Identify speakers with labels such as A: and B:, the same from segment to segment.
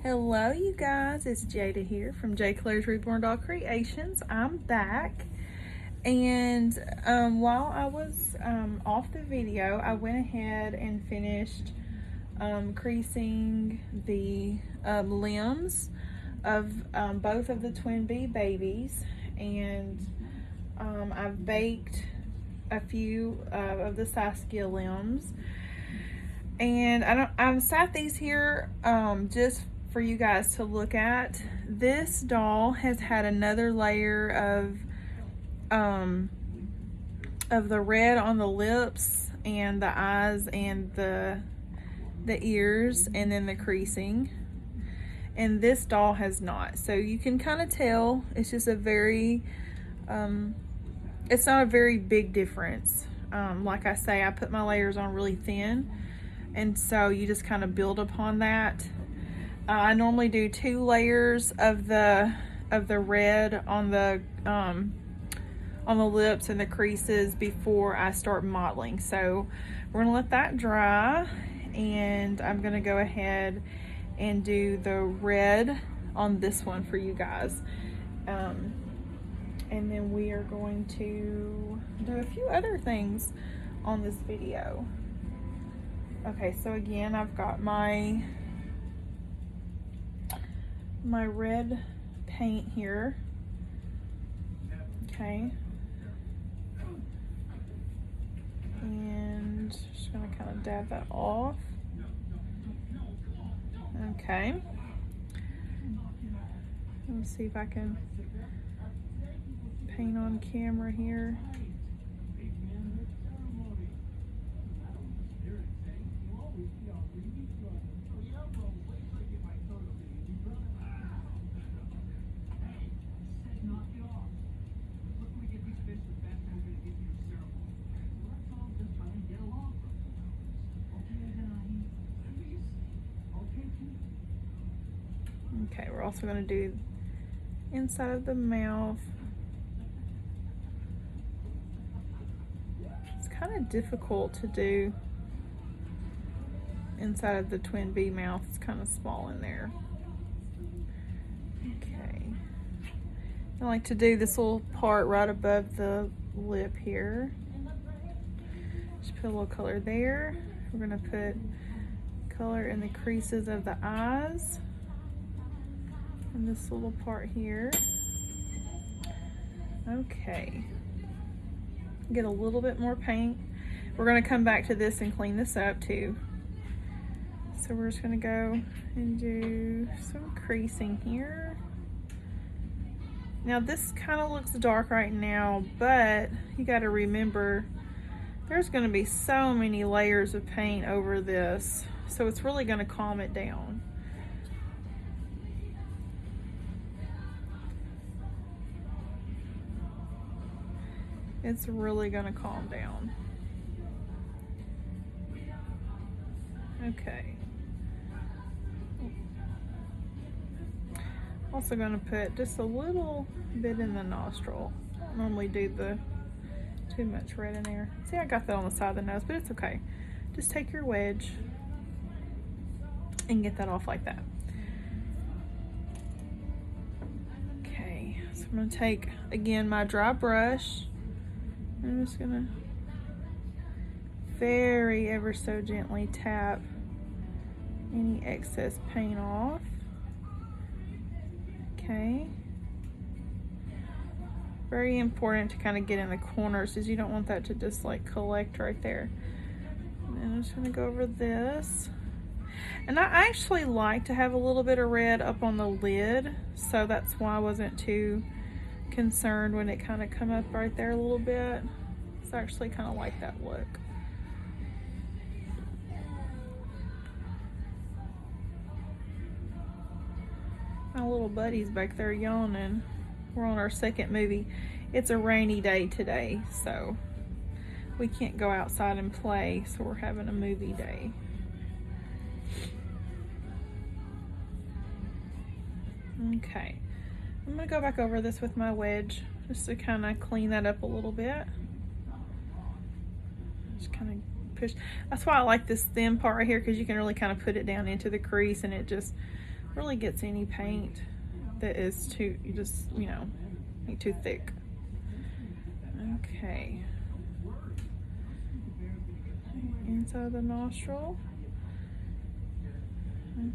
A: Hello you guys, it's Jada here from J. Claire's Reborn Doll Creations. I'm back, and while I was off the video, I went ahead and finished creasing the limbs of both of the Twin Bee babies, and I've baked a few of the Saskia limbs, and I've sat these here just for you guys to look at. This doll has had another layer of the red on the lips and the eyes and the ears, and then the creasing, and this doll has not. So you can kind of tell it's just a very it's not a very big difference. Like I say, I put my layers on really thin, and so you just kind of build upon that. I normally do 2 layers of the red on the lips and the creases before I start modeling. So we're gonna let that dry, and I'm gonna go ahead and do the red on this one for you guys. And then we are going to do a few other things on this video. Okay, so again, I've got my red paint here. Okay, and just gonna kind of dab that off. Okay, let me see if I can paint on camera here. Okay, we're also going to do inside of the mouth. It's kind of difficult to do inside of the Twin Bee mouth. It's kind of small in there. Okay, I like to do this little part right above the lip here. Just put a little color there. We're going to put color in the creases of the eyes. And this little part here. Okay, get a little bit more paint. We're going to come back to this and clean this up too. So we're just going to go and do some creasing here. Now this kind of looks dark right now, but you got to remember there's going to be so many layers of paint over this, so it's really going to calm it down. It's really going to calm down. Okay. Also going to put just a little bit in the nostril. I don't normally do too much red in there. See, I got that on the side of the nose, but it's okay. Just take your wedge and get that off like that. Okay, so I'm going to take, again, my dry brush. I'm just gonna very ever so gently tap any excess paint off. Okay. Very important to kind of get in the corners, because you don't want that to just like collect right there. And then I'm just gonna go over this. And I actually like to have a little bit of red up on the lid, so that's why I wasn't too concerned when it kind of come up right there a little bit. It's actually kind of like that look. My little buddy's back there yawning. We're on our second movie. It's a rainy day today, so we can't go outside and play, so we're having a movie day. Okay, I'm gonna go back over this with my wedge just to kind of clean that up a little bit. Just kind of push. That's why I like this thin part right here, because you can really kind of put it down into the crease and it just really gets any paint that is too, you know, too thick. Okay. Inside the nostril.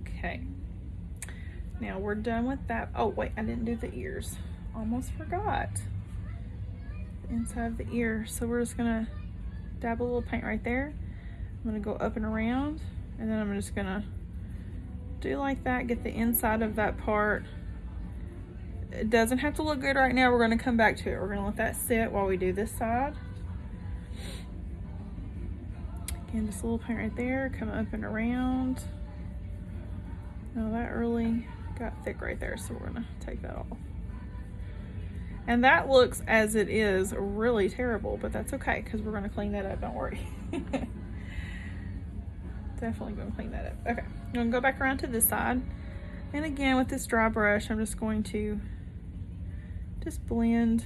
A: Okay. Now we're done with that. Oh wait, I didn't do the ears. Almost forgot. The inside of the ear. So we're just gonna dab a little paint right there. I'm gonna go up and around, and then I'm just gonna do like that, get the inside of that part. It doesn't have to look good right now. We're gonna come back to it. We're gonna let that sit while we do this side. Again, just a little paint right there, come up and around. Now that really got thick right there, so we're gonna take that off. And that looks, as it is, really terrible, but that's okay, because we're gonna clean that up, don't worry. Definitely gonna clean that up. Okay, I'm gonna go back around to this side. And again, with this dry brush, I'm just going to just blend,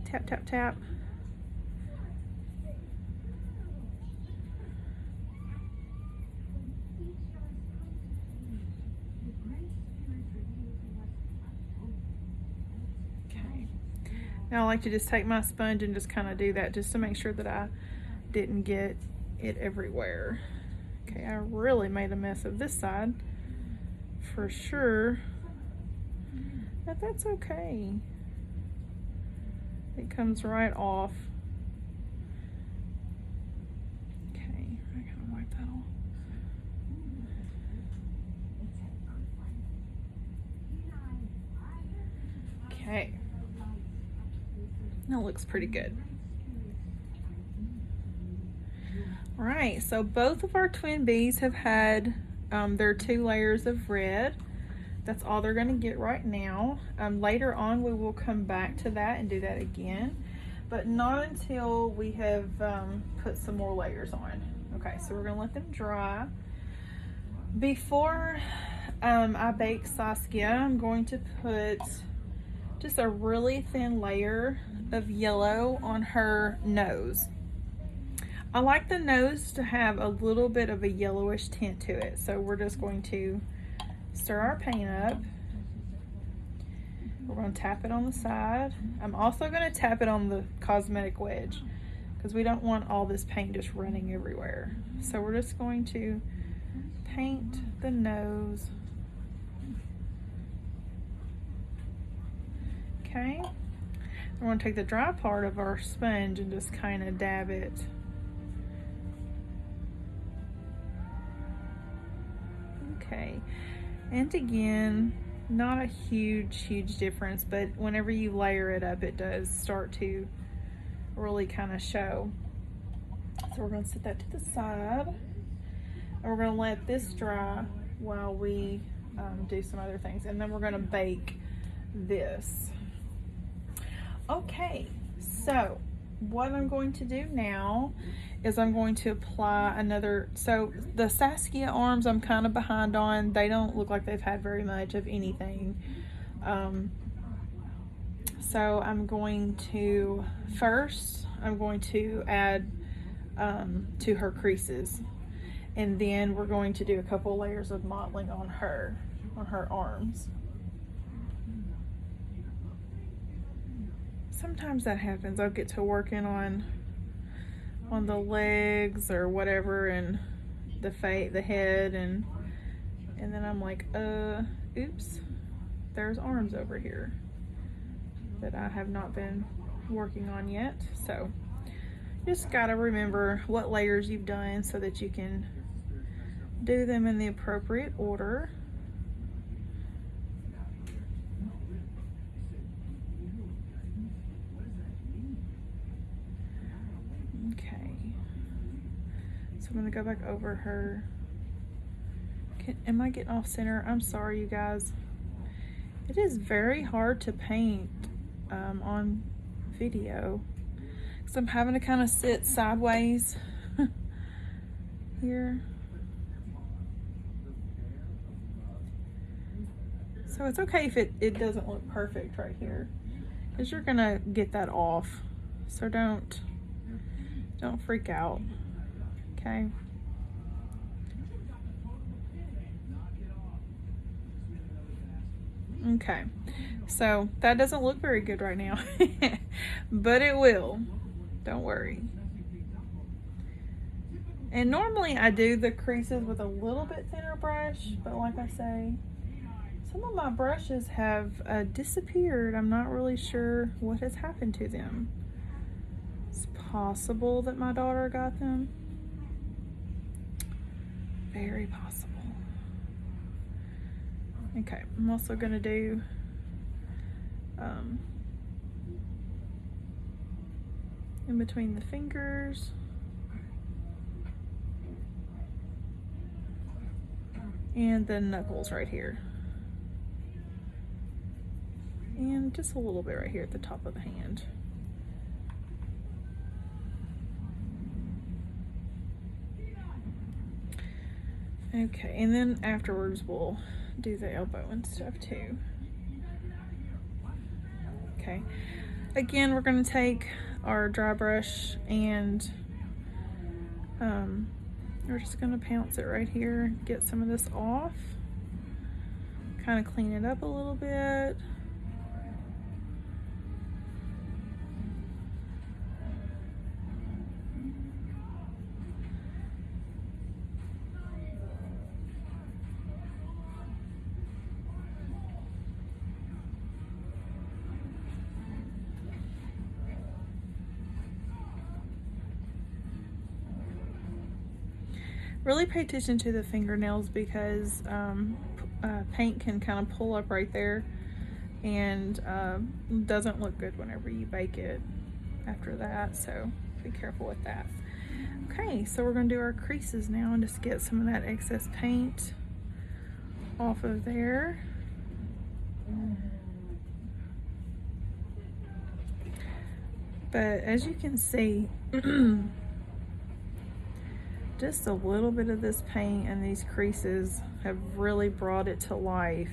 A: tap, tap, tap. Now I like to just take my sponge and just kind of do that just to make sure that I didn't get it everywhere. Okay, I really made a mess of this side for sure, but that's okay. It comes right off. Okay, I gotta wipe that off. Okay. That looks pretty good. All right, so both of our twin bees have had their 2 layers of red. That's all they're gonna get right now. Later on, we will come back to that and do that again, but not until we have put some more layers on. Okay, so we're gonna let them dry. Before I bake Saskia, I'm going to put just a really thin layer of yellow on her nose. I like the nose to have a little bit of a yellowish tint to it, so we're just going to stir our paint up. We're going to tap it on the side. I'm also going to tap it on the cosmetic wedge because we don't want all this paint just running everywhere. So we're just going to paint the nose. Okay, we're going to take the dry part of our sponge and just kind of dab it. Okay, and again, not a huge difference, but whenever you layer it up, it does start to really kind of show. So we're going to set that to the side, and we're going to let this dry while we do some other things, and then we're going to bake this. Okay, so what I'm going to do now is I'm going to apply another, so the Saskia arms I'm kind of behind on. They don't look like they've had very much of anything. So I'm going to, first, I'm going to add to her creases. And then we're going to do a couple layers of mottling on her arms. Sometimes that happens. I'll get to working on the legs or whatever, and the head, and then I'm like, oops, there's arms over here that I have not been working on yet. So just gotta remember what layers you've done so that you can do them in the appropriate order. So I'm gonna go back over her. Am I getting off center? I'm sorry, you guys. It is very hard to paint on video, because I'm having to kind of sit sideways here. So it's okay if it doesn't look perfect right here, because you're gonna get that off. So don't freak out. Okay. Okay, so that doesn't look very good right now, but it will. Don't worry. And normally I do the creases with a little bit thinner brush, but like I say, some of my brushes have disappeared. I'm not really sure what has happened to them. It's possible that my daughter got them. Very possible. Okay, I'm also gonna do in between the fingers. And the knuckles right here. And just a little bit right here at the top of the hand. Okay, and then afterwards we'll do the elbow and stuff too. Okay, again, we're going to take our dry brush and we're just going to pounce it right here, get some of this off, kind of clean it up a little bit. Really pay attention to the fingernails because paint can kind of pull up right there and doesn't look good whenever you bake it after that, so be careful with that. Okay, so we're going to do our creases now and just get some of that excess paint off of there. But as you can see, just a little bit of this paint and these creases have really brought it to life.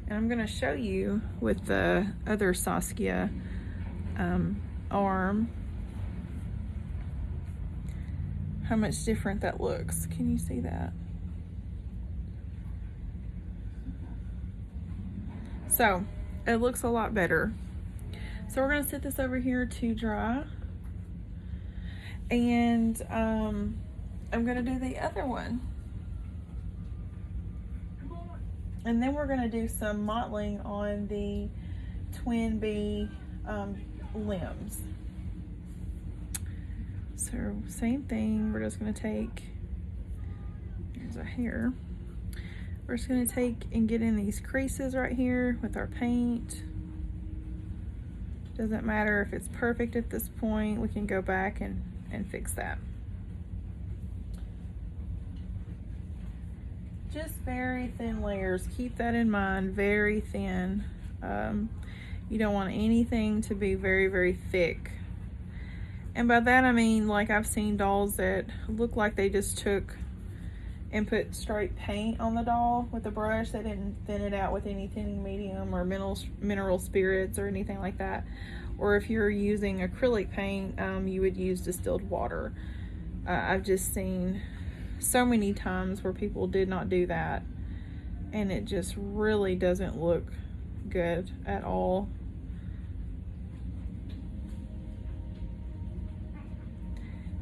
A: And I'm going to show you with the other Saskia arm how much different that looks. Can you see that? So it looks a lot better. So we're going to set this over here to dry. And I'm gonna do the other one. And then we're gonna do some mottling on the Twin Bee limbs. So same thing, we're just gonna take, here's a hair. We're just gonna take and get in these creases right here with our paint. Doesn't matter if it's perfect at this point, we can go back and fix that. Just very thin layers, keep that in mind, very thin. You don't want anything to be very, very thick. And by that I mean, like, I've seen dolls that look like they just took and put straight paint on the doll with a brush. They didn't thin it out with any thinning medium or mineral spirits or anything like that. Or if you're using acrylic paint, you would use distilled water. I've just seen so many times where people did not do that, and it just really doesn't look good at all.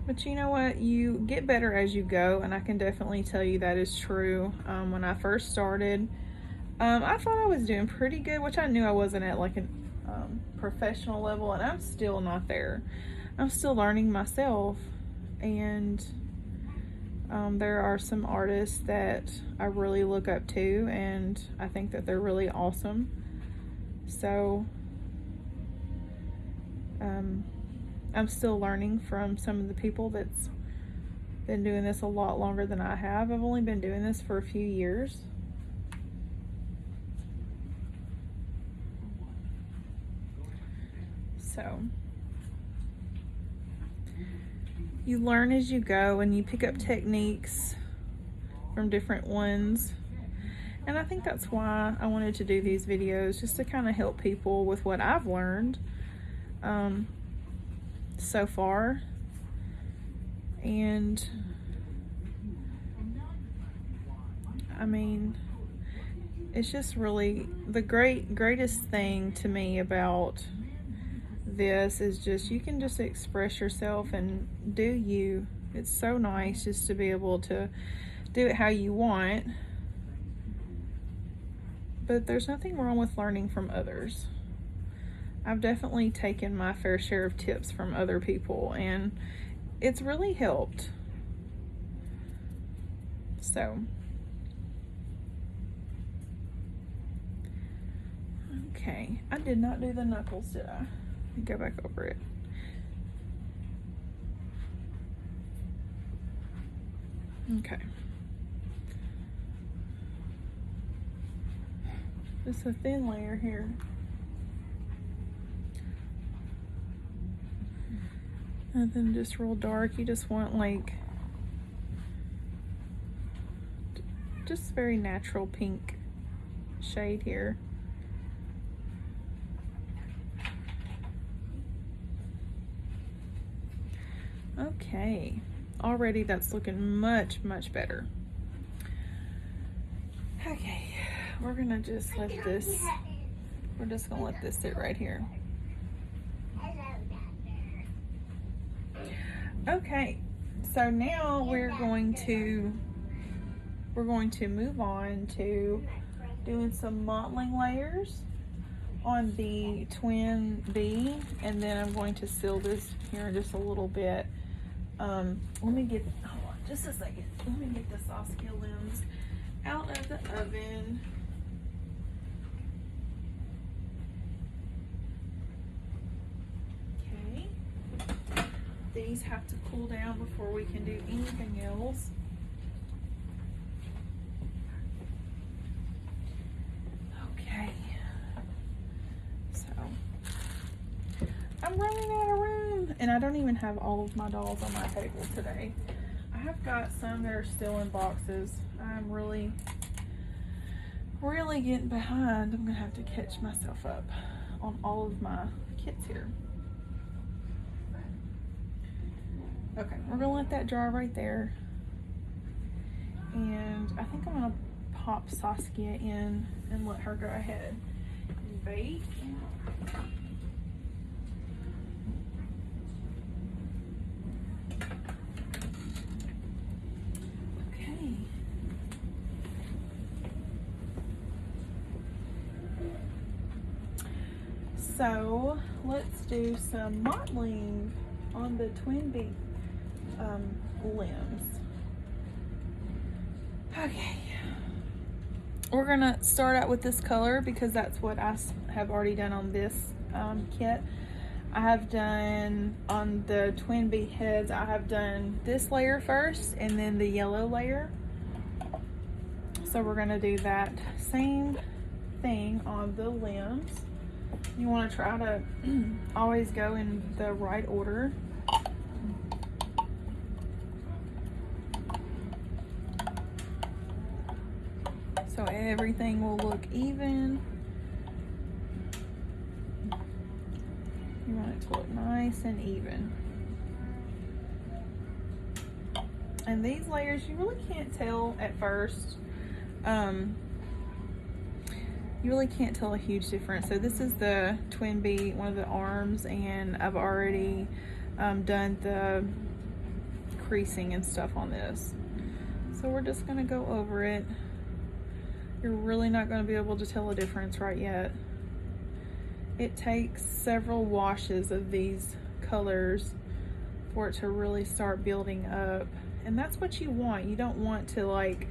A: But you know what? You get better as you go, and I can definitely tell you that is true. When I first started, I thought I was doing pretty good, which I knew I wasn't at like an professional level, and I'm still not there. I'm still learning myself, and there are some artists that I really look up to, and I think that they're really awesome. So I'm still learning from some of the people that's been doing this a lot longer than I have. I've only been doing this for a few years. So you learn as you go, and you pick up techniques from different ones. And I think that's why I wanted to do these videos, just to kind of help people with what I've learned so far. And I mean, it's just really the greatest thing to me about this is just you can just express yourself and do you. It's so nice just to be able to do it how you want. But there's nothing wrong with learning from others. I've definitely taken my fair share of tips from other people, and it's really helped. So, okay, I did not do the knuckles, did I? Let me go back over it. Okay. Just a thin layer here. Nothing just real dark. You just want like just very natural pink shade here. Okay, already that's looking much better. Okay, we're gonna just let this, we're just gonna let this sit right here. Okay, so now we're going to move on to doing some mottling layers on the Twin Bee, and then I'm going to seal this here in just a little bit. Let me get, hold on just a second. Let me get the Saskia lens out of the oven. Okay. These have to cool down before we can do anything else. Okay. So, I'm running out of room, and I don't even have all of my dolls on my table today. I have got some that are still in boxes. I'm really getting behind. I'm gonna have to catch myself up on all of my kits here. Okay, we're gonna let that dry right there. And I think I'm gonna pop Saskia in and let her go ahead and bake. Okay. So let's do some mottling on the Twin Bee limbs. Okay, we're gonna start out with this color because that's what I have already done on this kit. I have done on the Twin Bee heads, I have done this layer first and then the yellow layer. So we're gonna do that same thing on the limbs. You want to try to always go in the right order. So everything will look even. You want it to look nice and even. And these layers, you really can't tell at first. You really can't tell a huge difference. So this is the Twin Bee, one of the arms, and I've already done the creasing and stuff on this. So we're just gonna go over it. You're really not gonna be able to tell a difference right yet. It takes several washes of these colors for it to really start building up. And that's what you want. You don't want to like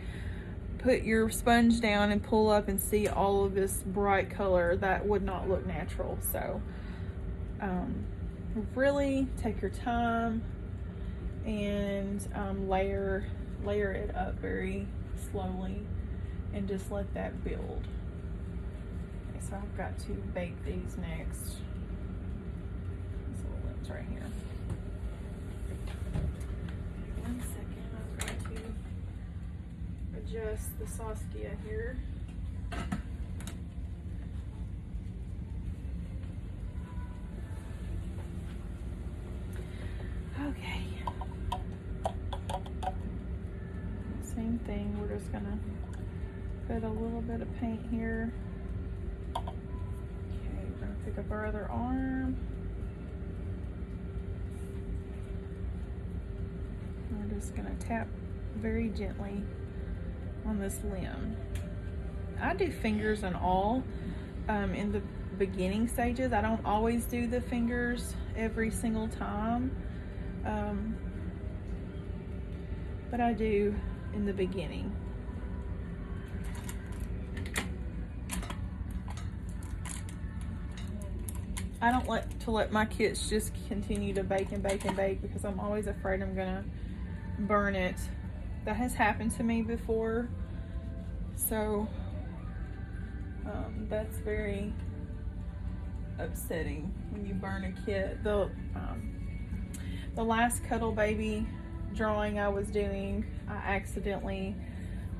A: put your sponge down and pull up and see all of this bright color. That would not look natural. So really take your time and layer it up very slowly and just let that build. Okay, so I've got to bake these next. These little lips right here. 1 second, I'm going to adjust the Saskia here. Okay. Same thing, we're just gonna put a little bit of paint here. Okay, we're gonna pick up our other arm. We're just gonna tap very gently on this limb. I do fingers and all in the beginning stages. I don't always do the fingers every single time, but I do in the beginning. I don't like to let my kits just continue to bake and bake and bake because I'm always afraid I'm gonna burn it. That has happened to me before, so that's very upsetting when you burn a kit. The last Cuddle Baby drawing I was doing, I accidentally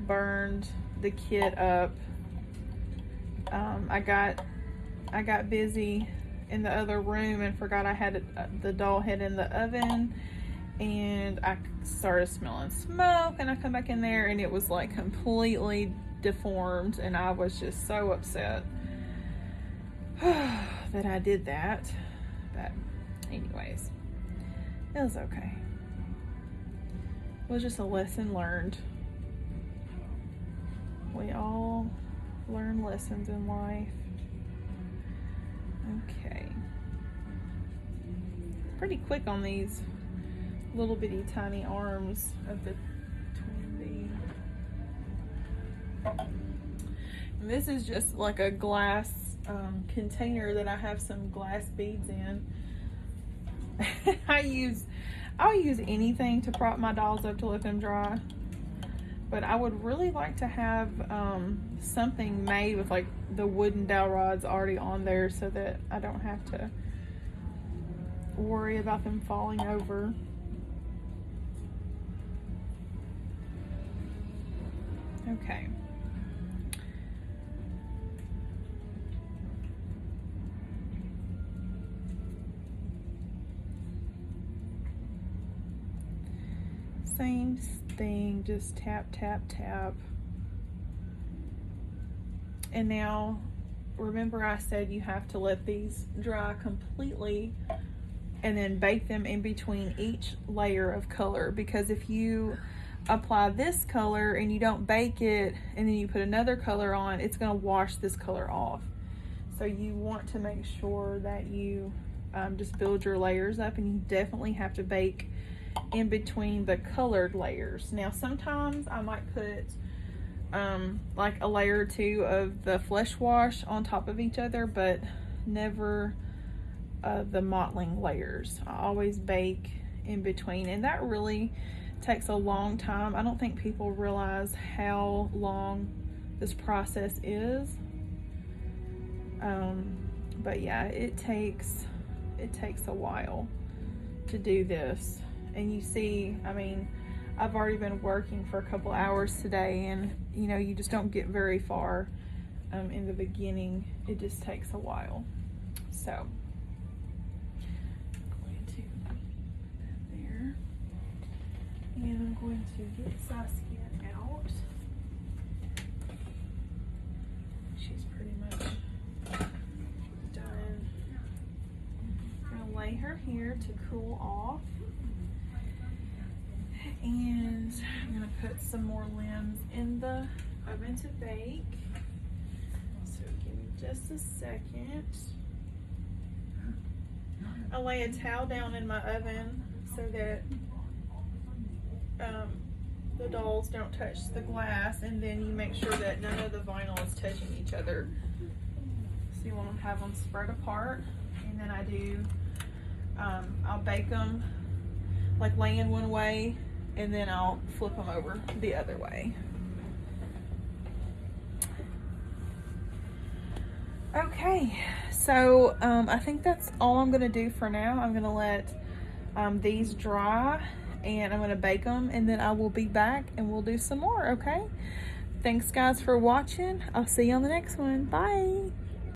A: burned the kit up. I got busy in the other room and forgot I had the doll head in the oven, and I started smelling smoke, and I come back in there and it was like completely deformed, and I was just so upset that I did that. But anyways, it was okay. It was just a lesson learned. We all learn lessons in life. Okay. Pretty quick on these little bitty tiny arms of the Twin Bee. And this is just like a glass container that I have some glass beads in. I'll use anything to prop my dolls up to let them dry, but I would really like to have something made with like the wooden dowel rods already on there so that I don't have to worry about them falling over. Okay. Same thing, just tap, tap, tap. And now, remember I said you have to let these dry completely and then bake them in between each layer of color, because if you apply this color and you don't bake it and then you put another color on, it's going to wash this color off. So you want to make sure that you just build your layers up, and you definitely have to bake in between the colored layers. Now sometimes I might put like a layer or two of the flesh wash on top of each other, but never the mottling layers. I always bake in between, and that really takes a long time. I don't think people realize how long this process is, but yeah, it takes a while to do this. And you see, I mean, I've already been working for a couple hours today, and you know, you just don't get very far in the beginning. It just takes a while. So I'm going to put that there, and I'm going to get Saskia out. She's pretty much done. I'm gonna lay her here to cool off. And I'm gonna put some more limbs in the oven to bake. So give me just a second. I lay a towel down in my oven so that the dolls don't touch the glass, and then you make sure that none of the vinyl is touching each other. So you want to have them spread apart, and then I do, I'll bake them like laying one way, and then I'll flip them over the other way. Okay, so I think that's all I'm gonna do for now. I'm gonna let these dry, and I'm gonna bake them, and then I will be back and we'll do some more, okay? Thanks guys for watching. I'll see you on the next one. Bye.